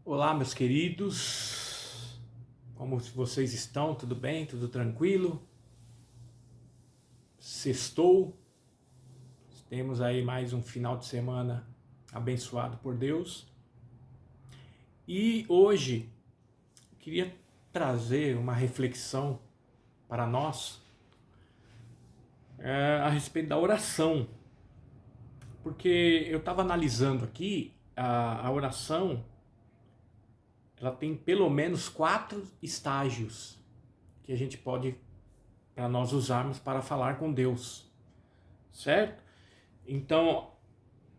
Olá, meus queridos, como vocês estão? Tudo bem? Tudo tranquilo? Sextou, temos aí mais um final de semana abençoado por Deus. E hoje eu queria trazer uma reflexão para nós a respeito da oração, porque eu estava analisando aqui a oração. Ela tem pelo menos 4 estágios que a gente pode, para nós usarmos para falar com Deus, certo? Então,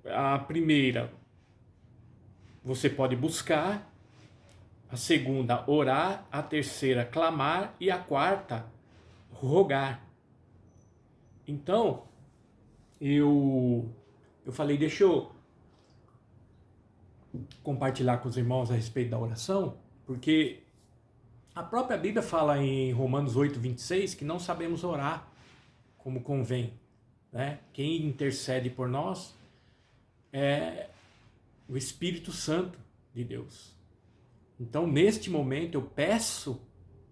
a primeira, você pode buscar; a segunda, orar; a terceira, clamar; e a quarta, rogar. Então, eu falei, deixa eu compartilhar com os irmãos a respeito da oração, porque a própria Bíblia fala em Romanos 8:26 que não sabemos orar como convém, né? Quem intercede por nós é o Espírito Santo de Deus. Então, neste momento, eu peço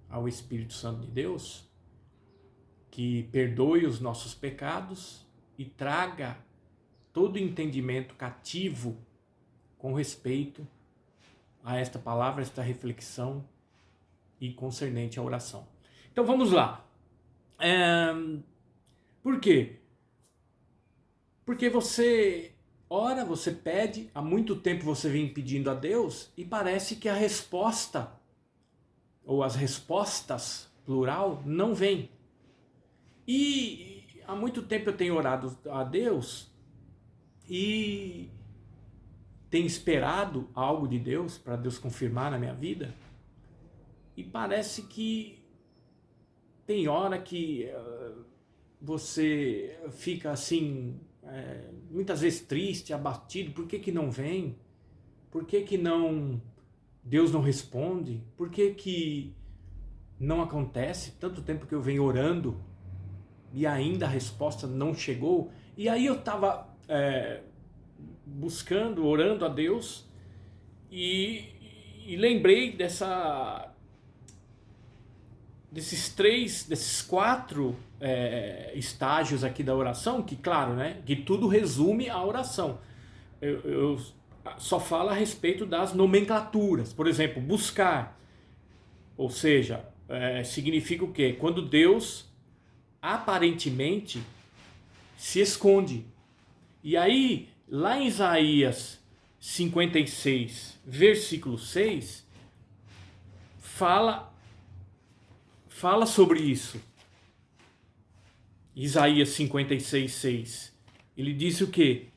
ao Espírito Santo de Deus que perdoe os nossos pecados e traga todo entendimento cativo com respeito a esta palavra, esta reflexão e concernente à oração. Então vamos lá. Por quê? Porque você ora, você pede, há muito tempo você vem pedindo a Deus e parece que a resposta, ou as respostas, plural, não vem. E há muito tempo eu tenho orado a Deus e tenho esperado algo de Deus, para Deus confirmar na minha vida, e parece que tem hora que você fica assim, muitas vezes triste, abatido. Por que não vem? Por que não, Deus não responde? Por que não acontece? Tanto tempo que eu venho orando e ainda a resposta não chegou. E aí eu estava buscando, orando a Deus, e lembrei desses 4 estágios aqui da oração, que claro, né, que tudo resume a oração. Eu só falo a respeito das nomenclaturas. Por exemplo, buscar, ou seja, significa o quê? Quando Deus aparentemente se esconde. E aí, lá em Isaías 56, versículo 6, fala sobre isso. Isaías 56, 6. Ele diz o quê?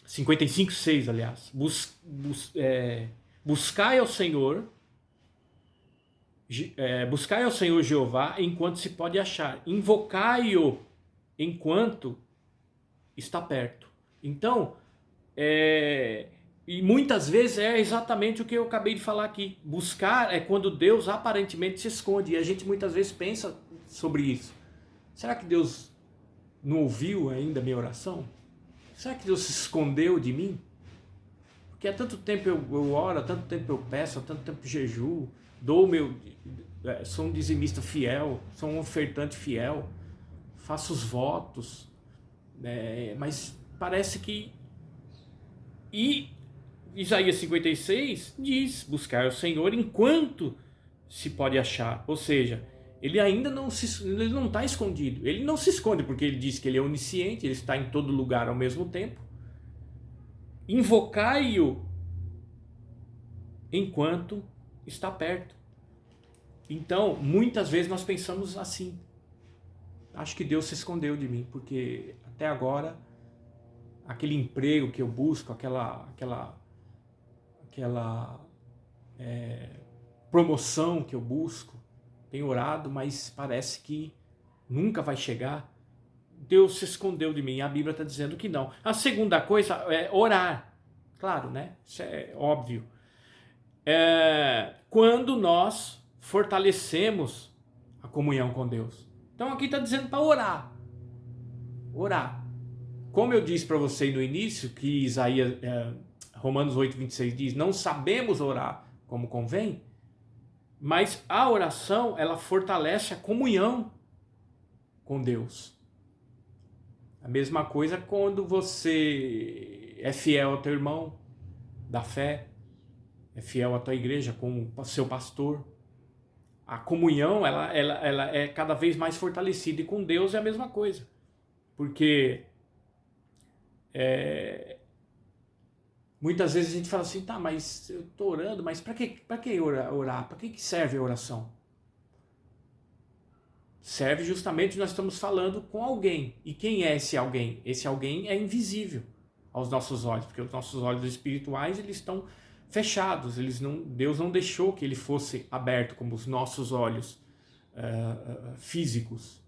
55, 6, aliás. Buscai ao Senhor, buscai ao Senhor Jeová enquanto se pode achar. Invocai-o enquanto está perto. Então, e muitas vezes é exatamente o que eu acabei de falar aqui. Buscar é quando Deus aparentemente se esconde. E a gente muitas vezes pensa sobre isso. Será que Deus não ouviu ainda a minha oração? Será que Deus se escondeu de mim? Porque há tanto tempo eu oro, há tanto tempo eu peço, há tanto tempo eu jejuo, sou um dizimista fiel, sou um ofertante fiel, faço os votos, mas parece que... E Isaías 56 diz: buscar o Senhor enquanto se pode achar. Ou seja, ele ainda não está escondido. Ele não se esconde porque ele diz que ele é onisciente, ele está em todo lugar ao mesmo tempo. Invocai-o enquanto está perto. Então, muitas vezes nós pensamos assim: acho que Deus se escondeu de mim, porque até agora aquele emprego que eu busco, aquela promoção que eu busco, tenho orado, mas parece que nunca vai chegar. Deus se escondeu de mim. A Bíblia está dizendo que não. A segunda coisa é orar. Claro, né? Isso é óbvio. Quando nós fortalecemos a comunhão com Deus. Então aqui está dizendo para orar. Orar. Como eu disse para você no início, que Romanos 8:26 diz, não sabemos orar como convém, mas a oração, ela fortalece a comunhão com Deus. A mesma coisa quando você é fiel ao teu irmão da fé, é fiel à tua igreja, com o seu pastor. A comunhão, ela é cada vez mais fortalecida. E com Deus é a mesma coisa. Porque muitas vezes a gente fala assim, tá, mas eu estou orando, mas para que orar? Para que serve a oração? Serve justamente, nós estamos falando com alguém. E quem é esse alguém? Esse alguém é invisível aos nossos olhos, porque os nossos olhos espirituais, eles estão fechados. Deus não deixou que ele fosse aberto como os nossos olhos físicos.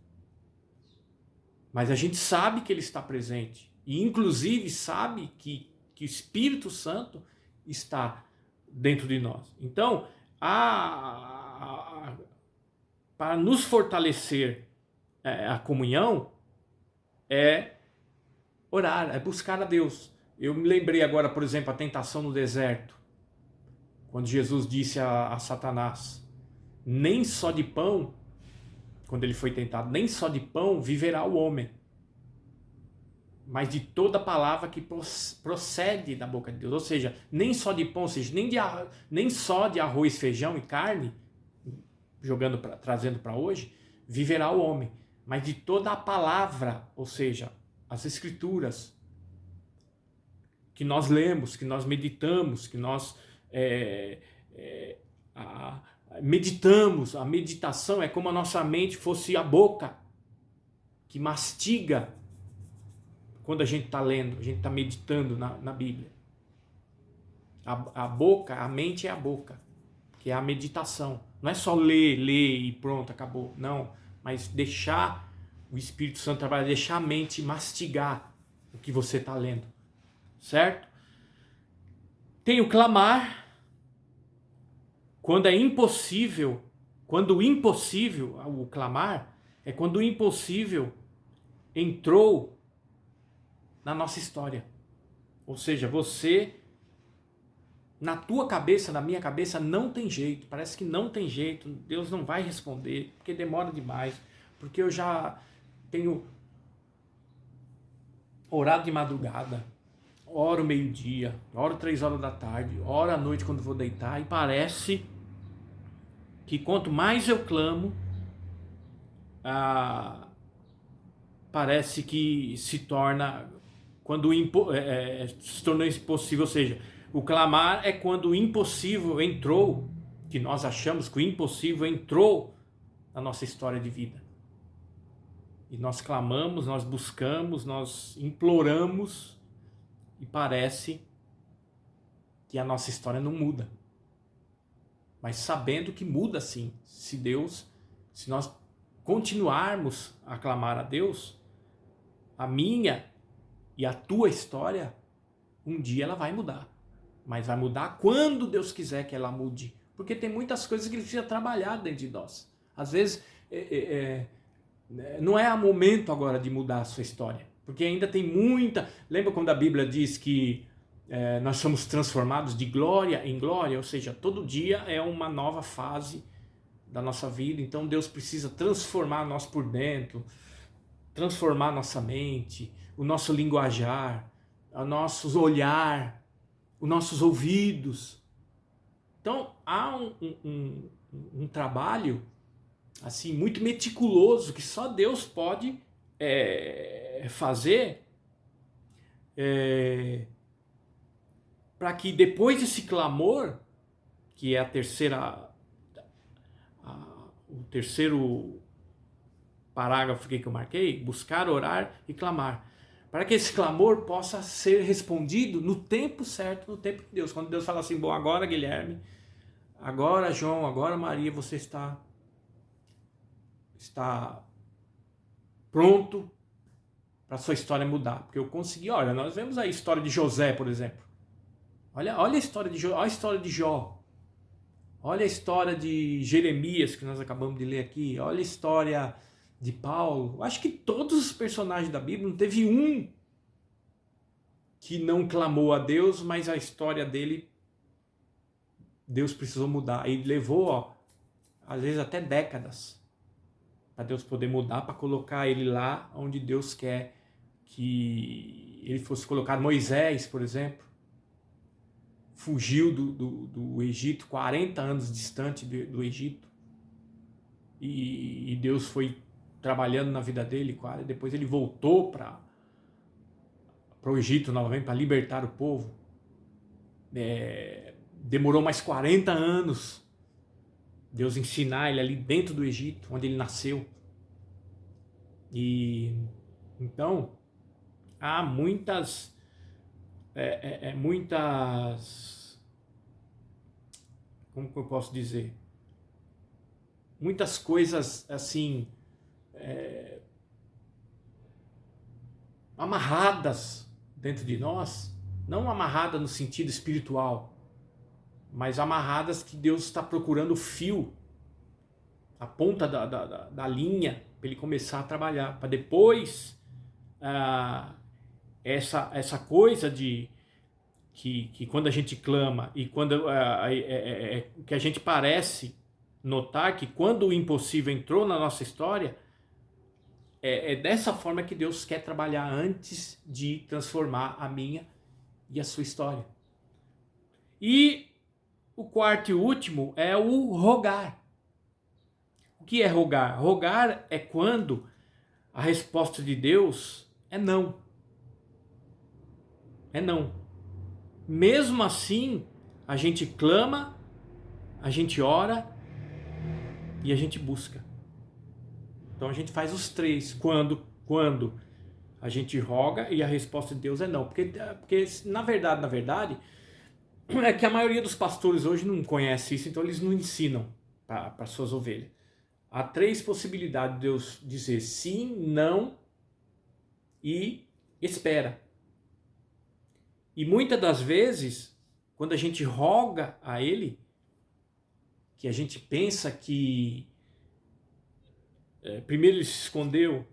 Mas a gente sabe que ele está presente. E inclusive sabe que o Espírito Santo está dentro de nós. Então, para nos fortalecer a comunhão, é orar, é buscar a Deus. Eu me lembrei agora, por exemplo, a tentação no deserto, quando Jesus disse a Satanás, nem só de pão, quando ele foi tentado, nem só de pão viverá o homem, mas de toda palavra que procede da boca de Deus. Ou seja, nem só de pão, ou seja, nem só de arroz, feijão e carne, trazendo para hoje, viverá o homem, mas de toda a palavra, ou seja, as escrituras que nós lemos, que nós meditamos, que nós meditamos. A meditação é como a nossa mente fosse a boca que mastiga quando a gente está lendo, a gente está meditando na Bíblia. A boca, a mente é a boca, que é a meditação. Não é só ler e pronto, acabou. Não, mas deixar o Espírito Santo trabalhar, deixar a mente mastigar o que você está lendo. Certo? Tem o clamar, quando é impossível, o clamar é quando o impossível entrou na nossa história. Ou seja, na tua cabeça, na minha cabeça, não tem jeito, parece que não tem jeito, Deus não vai responder, porque demora demais, porque eu já tenho orado de madrugada, oro meio-dia, oro 3 horas da tarde, oro à noite quando vou deitar, e parece que quanto mais eu clamo, parece que se torna, se tornou impossível. Ou seja, o clamar é quando o impossível entrou, que nós achamos que o impossível entrou na nossa história de vida. E nós clamamos, nós buscamos, nós imploramos, e parece que a nossa história não muda. Mas sabendo que muda sim. Se nós continuarmos a clamar a Deus, a minha e a tua história, um dia ela vai mudar. Mas vai mudar quando Deus quiser que ela mude. Porque tem muitas coisas que Ele precisa trabalhar dentro de nós. Às vezes, não é o momento agora de mudar a sua história. Porque ainda tem muita... Lembra quando a Bíblia diz que nós somos transformados de glória em glória? Ou seja, todo dia é uma nova fase da nossa vida. Então Deus precisa transformar nós por dentro, transformar nossa mente, o nosso linguajar, o nosso olhar, os nossos ouvidos. Então há um trabalho assim muito meticuloso que só Deus pode fazer para que depois desse clamor, que é o terceiro parágrafo que eu marquei, buscar, orar e clamar, para que esse clamor possa ser respondido no tempo certo, no tempo de Deus. Quando Deus fala assim, bom, agora Guilherme, agora João, agora Maria, você está pronto para a sua história mudar. Porque eu consegui, olha, nós vemos a história de José, por exemplo. Olha a história de Jó. Olha a história de Jeremias, que nós acabamos de ler aqui. Olha a história de Paulo. Acho que todos os personagens da Bíblia, não teve um que não clamou a Deus, mas a história dele, Deus precisou mudar. E levou, ó, às vezes até décadas, para Deus poder mudar, para colocar ele lá onde Deus quer que ele fosse colocado. Moisés, por exemplo, fugiu do Egito, 40 anos distante do Egito, e Deus foi trabalhando na vida dele, depois ele voltou para o Egito novamente, para libertar o povo. Demorou mais 40 anos Deus ensinar ele ali dentro do Egito, onde ele nasceu. E então há muitas como que eu posso dizer, muitas coisas assim amarradas dentro de nós, não amarradas no sentido espiritual, mas amarradas que Deus está procurando o fio, a ponta da linha, para ele começar a trabalhar, para depois essa coisa de que quando a gente clama e quando que a gente parece notar que quando o impossível entrou na nossa história, é dessa forma que Deus quer trabalhar antes de transformar a minha e a sua história. E o quarto e último é o rogar. O que é rogar? Rogar é quando a resposta de Deus é não. É não. Mesmo assim, a gente clama, a gente ora e a gente busca. Então a gente faz os três. Quando a gente roga e a resposta de Deus é não. Porque na verdade, é que a maioria dos pastores hoje não conhece isso, então eles não ensinam para suas ovelhas. Há três possibilidades de Deus dizer sim, não e espera. E muitas das vezes, quando a gente roga a Ele, que a gente pensa que primeiro Ele se escondeu,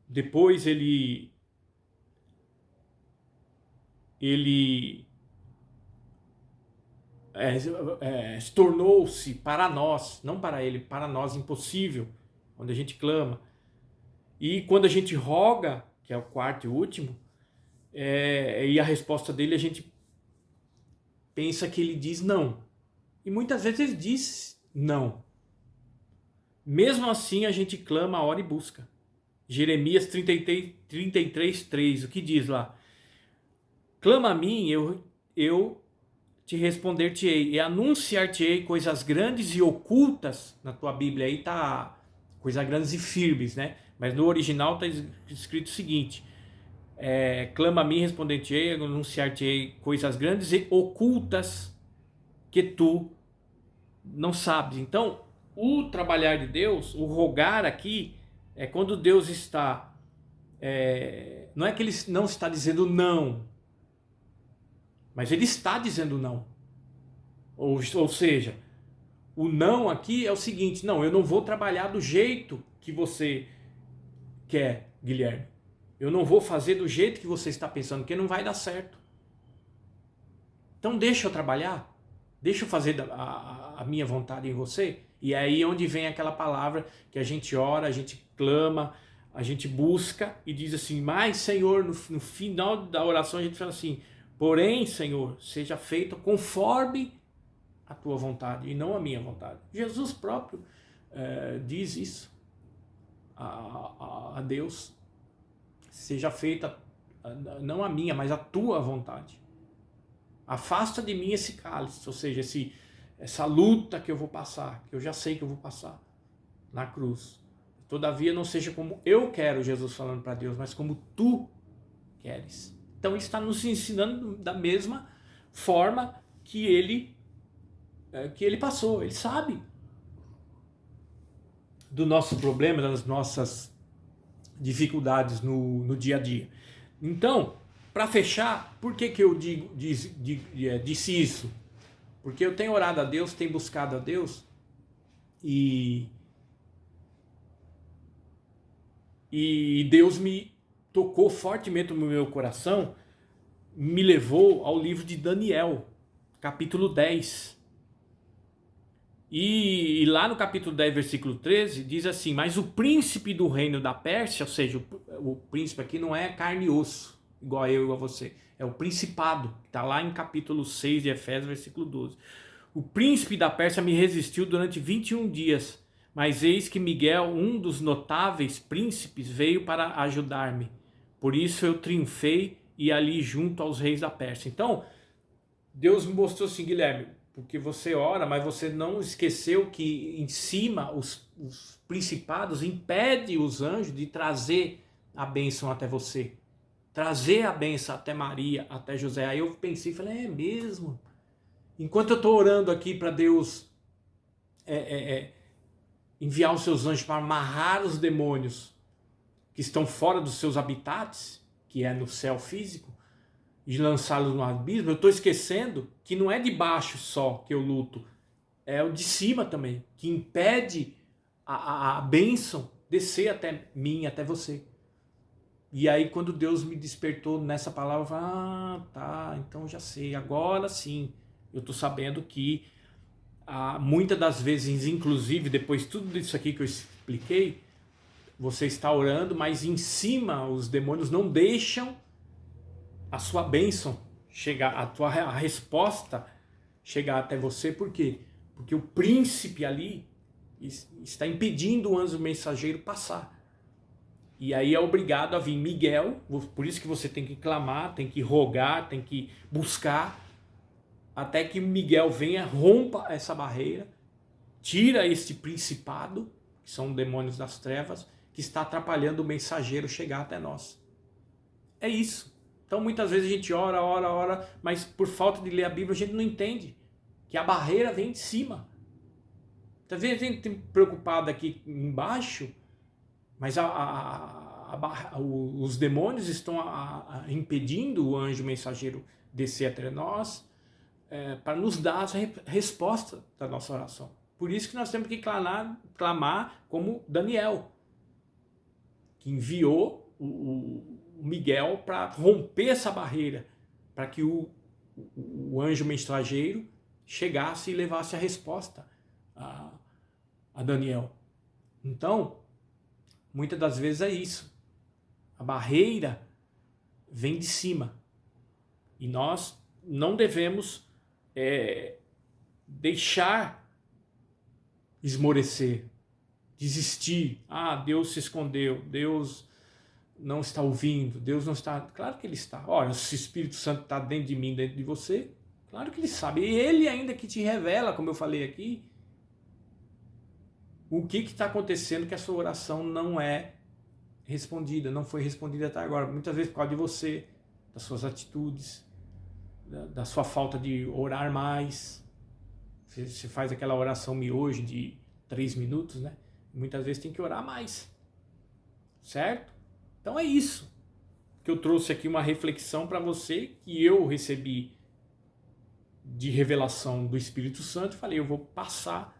depois Ele tornou-se para nós, não para Ele, para nós impossível, quando a gente clama. E quando a gente roga, que é o quarto e último, e a resposta dele, a gente pensa que ele diz não. E muitas vezes ele diz não. Mesmo assim, a gente clama, ora e busca. Jeremias 33:3, o que diz lá? Clama a mim, eu te responder-te-ei, e anunciar-te-ei coisas grandes e ocultas. Na tua Bíblia aí tá coisas grandes e firmes, né? Mas no original está escrito o seguinte: clama a mim, responder-te-ei, anunciar-te-ei coisas grandes e ocultas que tu não sabes. Então, o trabalhar de Deus, o rogar aqui, é quando Deus está... não é que Ele não está dizendo não, mas Ele está dizendo não. Ou seja, o não aqui é o seguinte: não, eu não vou trabalhar do jeito que você quer, Guilherme. Eu não vou fazer do jeito que você está pensando, porque não vai dar certo. Então deixa eu trabalhar, deixa eu fazer a minha vontade em você. E é aí onde vem aquela palavra que a gente ora, a gente clama, a gente busca e diz assim: mas Senhor, no final da oração a gente fala assim: porém, Senhor, seja feito conforme a tua vontade e não a minha vontade. Jesus próprio diz isso a Deus: seja feita não a minha, mas a tua vontade. Afasta de mim esse cálice, ou seja, essa luta que eu vou passar, que eu já sei que eu vou passar na cruz. Todavia não seja como eu quero, Jesus falando para Deus, mas como tu queres. Então ele está nos ensinando da mesma forma que ele passou. Ele sabe do nosso problema, das nossas dificuldades no dia a dia. Então, para fechar, por que eu disse isso? Porque eu tenho orado a Deus, tenho buscado a Deus e Deus me tocou fortemente no meu coração me levou ao livro de Daniel, capítulo 10. E lá no capítulo 10, versículo 13, diz assim: mas o príncipe do reino da Pérsia, ou seja, o príncipe aqui não é carne e osso, igual a eu e igual a você, é o principado, que está lá em capítulo 6 de Efésios, versículo 12. O príncipe da Pérsia me resistiu durante 21 dias, mas eis que Miguel, um dos notáveis príncipes, veio para ajudar-me. Por isso eu triunfei e ali junto aos reis da Pérsia. Então, Deus me mostrou assim, Guilherme, porque você ora, mas você não esqueceu que em cima os principados impedem os anjos de trazer a bênção até você. Trazer a bênção até Maria, até José. Aí eu pensei, falei, é mesmo? Enquanto eu estou orando aqui para Deus enviar os seus anjos para amarrar os demônios que estão fora dos seus habitats, que é no céu físico, e lançá-los no abismo, eu estou esquecendo que não é de baixo só que eu luto, é o de cima também, que impede a bênção descer até mim, até você. E aí quando Deus me despertou nessa palavra, eu falei, tá, então já sei, agora sim, eu estou sabendo que muitas das vezes, inclusive depois de tudo isso aqui que eu expliquei, você está orando, mas em cima os demônios não deixam a sua bênção chegar, a resposta chegar até você. Por quê? Porque o príncipe ali está impedindo o anjo mensageiro passar. E aí é obrigado a vir Miguel, por isso que você tem que clamar, tem que rogar, tem que buscar, até que Miguel venha, rompa essa barreira, tira este principado, que são demônios das trevas, que está atrapalhando o mensageiro chegar até nós. É isso. Então muitas vezes a gente ora, mas por falta de ler a Bíblia a gente não entende que a barreira vem de cima. Às vezes a gente tem preocupado aqui embaixo, mas os demônios estão impedindo o anjo mensageiro descer até nós para nos dar a resposta da nossa oração. Por isso que nós temos que clamar como Daniel, que enviou o Miguel para romper essa barreira, para que o anjo mensageiro chegasse e levasse a resposta a Daniel. Então, muitas das vezes é isso. A barreira vem de cima. E nós não devemos deixar esmorecer, desistir. Deus se escondeu, Deus não está ouvindo, Deus não está... Claro que Ele está. Ora, se o Espírito Santo está dentro de mim, dentro de você, claro que Ele sabe. E Ele ainda que te revela, como eu falei aqui, o que está acontecendo, que a sua oração não é respondida, não foi respondida até agora. Muitas vezes por causa de você, das suas atitudes, da sua falta de orar mais. Você faz aquela oração miojo de 3 minutos, né? Muitas vezes tem que orar mais. Certo? Então é isso que eu trouxe aqui, uma reflexão para você, que eu recebi de revelação do Espírito Santo. Falei, eu vou passar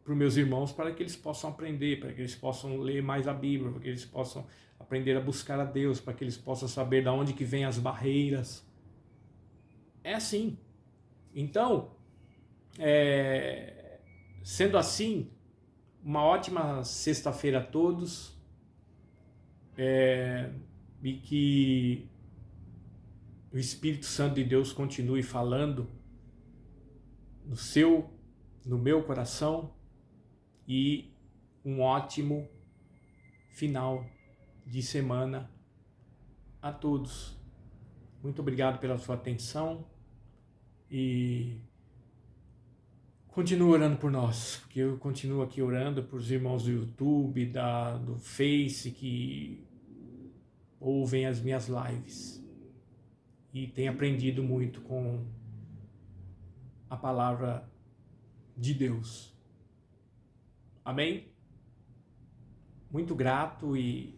para os meus irmãos para que eles possam aprender, para que eles possam ler mais a Bíblia, para que eles possam aprender a buscar a Deus, para que eles possam saber de onde que vêm as barreiras. É assim. Então, sendo assim, uma ótima sexta-feira a todos, e que o Espírito Santo de Deus continue falando no meu coração, e um ótimo final de semana a todos. Muito obrigado pela sua atenção e continue orando por nós, porque eu continuo aqui orando por os irmãos do YouTube, do Face, que ouvem as minhas lives e têm aprendido muito com a palavra de Deus. Amém? Muito grato e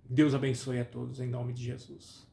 Deus abençoe a todos em nome de Jesus.